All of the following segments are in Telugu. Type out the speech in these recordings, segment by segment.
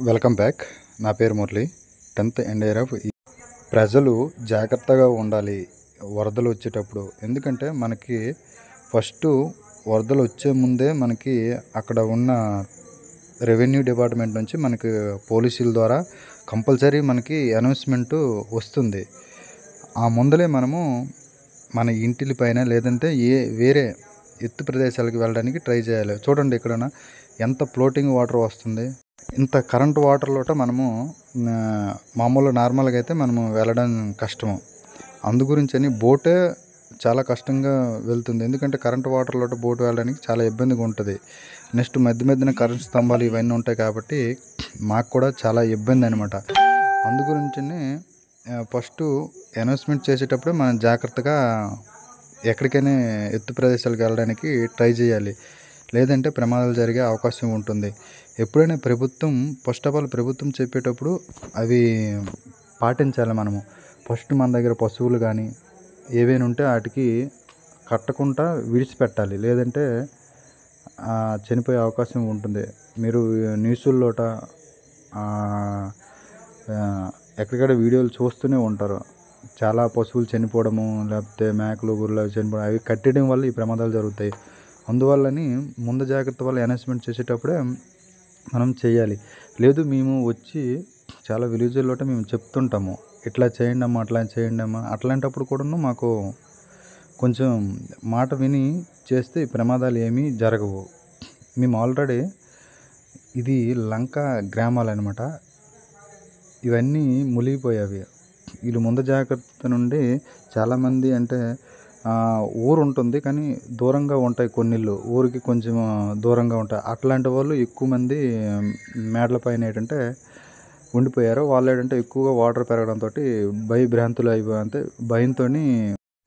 Welcome back. నా పేరు Murali. 10th end year of ప్రజలు జాగ్రత్తగా ఉండాలి వరదలు వచ్చేటప్పుడు. ఎందుకంటే మనకి ఫస్ట్ వరదలు వచ్చే ముందే మనకి అక్కడ ఉన్న రెవెన్యూ డిపార్ట్మెంట్ నుంచి మనకి పోలీసుల ద్వారా కంపల్సరీ మనకి అనౌన్స్మెంటు వస్తుంది. ఆ ముందలే మనము మన ఇంటి పైన లేదంటే వేరే ఎత్తు ప్రదేశాలకు వెళ్ళడానికి ట్రై చేయాలి. చూడండి ఇక్కడ ఎంత ఫ్లోటింగ్ వాటర్ వస్తుంది. ఇంత కరెంట్ వాటర్లోట మనము మామూలు నార్మల్గా అయితే మనము వెళ్ళడం కష్టము. అందుగురించని బోటే చాలా కష్టంగా వెళ్తుంది. ఎందుకంటే కరెంట్ వాటర్లోట బోట్ వెళ్ళడానికి చాలా ఇబ్బందిగా ఉంటుంది. నెక్స్ట్ మధ్యన కరెంట్ స్తంభాలు ఇవన్నీ ఉంటాయి కాబట్టి మాకు కూడా చాలా ఇబ్బంది అనమాట. అందుగురించని ఫస్ట్ అనౌన్స్మెంట్ చేసేటప్పుడు మనం జాగ్రత్తగా ఎక్కడికైనా ఎత్తు ప్రదేశాలకు వెళ్ళడానికి ట్రై చేయాలి. లేదంటే ప్రమాదాలు జరిగే అవకాశం ఉంటుంది. ఎప్పుడైనా ప్రభుత్వం ఫస్ట్ ఆఫ్ ఆల్ ప్రభుత్వం చెప్పేటప్పుడు అవి పాటించాలి. మనము ఫస్ట్ మన దగ్గర పశువులు కానీ ఏవైనా ఉంటే వాటికి కట్టకుండా విడిచిపెట్టాలి. లేదంటే చనిపోయే అవకాశం ఉంటుంది. మీరు న్యూస్లోట ఎక్కడికక్కడ వీడియోలు చూస్తూనే ఉంటారు. చాలా పశువులు చనిపోవడము, లేకపోతే మేకలు గొర్రెలు చనిపోవడం, అవి కట్టడం వల్ల ఈ ప్రమాదాలు జరుగుతాయి. అందువల్లని ముందు జాగ్రత్త వల్ల అనౌన్స్మెంట్ చేసేటప్పుడే మనం చేయాలి. లేదు మేము వచ్చి చాలా విలేజ్లోట మేము చెప్తుంటాము, ఇట్లా చేయండి అమ్మా, అట్లా చేయండి అమ్మా. అట్లాంటప్పుడు కూడాను మాకు కొంచెం మాట విని చేస్తే ఈ ప్రమాదాలు ఏమీ జరగవు. మేము ఆల్రెడీ ఇది లంక గ్రామాలు అనమాట. ఇవన్నీ మునిగిపోయావి. వీళ్ళు ముందు జాగ్రత్త నుండి చాలామంది అంటే ఊరు ఉంటుంది కానీ దూరంగా ఉంటాయి. కొన్ని ఇళ్ళు ఊరికి కొంచెం దూరంగా ఉంటాయి. అట్లాంటి వాళ్ళు ఎక్కువ మంది మేడల పైన ఏంటంటే ఉండిపోయారు. వాళ్ళు ఏంటంటే ఎక్కువగా వాటర్ పెరగడంతో భయభ్రాంతులు అయిపోయి అంటే భయంతో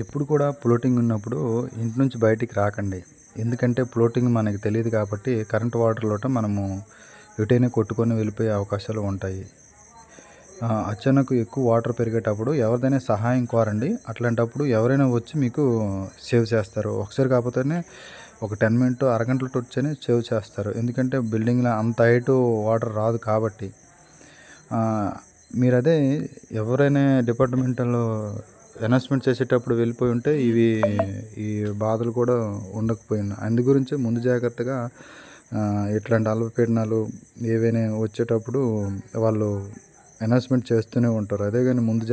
ఎప్పుడు కూడా ఫ్లోటింగ్ ఉన్నప్పుడు ఇంటి నుంచి బయటికి రాకండి. ఎందుకంటే ఫ్లోటింగ్ మనకి తెలియదు కాబట్టి కరెంట్ వాటర్లోట మనము ఎటైనా కొట్టుకొని వెళ్ళిపోయే అవకాశాలు ఉంటాయి. అచానక్ ఎక్కువ వాటర్ పెరిగేటప్పుడు ఎవరిదైనా సహాయం కోరండి. అట్లాంటప్పుడు ఎవరైనా వచ్చి మీకు సేవ్ చేస్తారు. ఒకసారి కాకపోతేనే ఒక 10 మినిట్ అరగంటలో వచ్చని సేవ్ చేస్తారు. ఎందుకంటే బిల్డింగ్లో అంత హైట్ వాటర్ రాదు కాబట్టి. మీరు అదే ఎవరైనా డిపార్ట్మెంట్లో అనౌన్స్మెంట్ చేసేటప్పుడు వెళ్ళిపోయి ఉంటే ఈ బాధలు కూడా ఉండకపోయినా. అందు గురించి ముందు జాగ్రత్తగా ఇట్లాంటి అల్పపీడనాలు ఏవైనా వచ్చేటప్పుడు వాళ్ళు అనౌన్స్మెంట్ చేస్తూనే ఉంటారు. అదే కానీ ముందు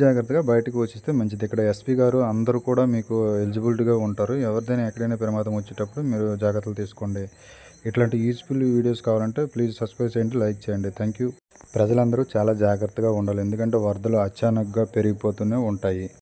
జాగ్రత్తగా బయటకు వచ్చేస్తే మంచిది. ఇక్కడ ఎస్పీ గారు అందరూ కూడా మీకు ఎలిజిబిలిటీగా ఉంటారు. ఎవరిదైనా ఎక్కడైనా ప్రమాదం వచ్చేటప్పుడు మీరు జాగ్రత్తలు తీసుకోండి. ఇట్లాంటి యూస్ఫుల్ వీడియోస్ కావాలంటే ప్లీజ్ సబ్స్క్రైబ్ చేయండి, లైక్ చేయండి. Thank you. ప్రజలందరూ చాలా జాగ్రత్తగా ఉండాలి. ఎందుకంటే వరదలు అచానక్గా పెరిగిపోతూనే ఉంటాయి.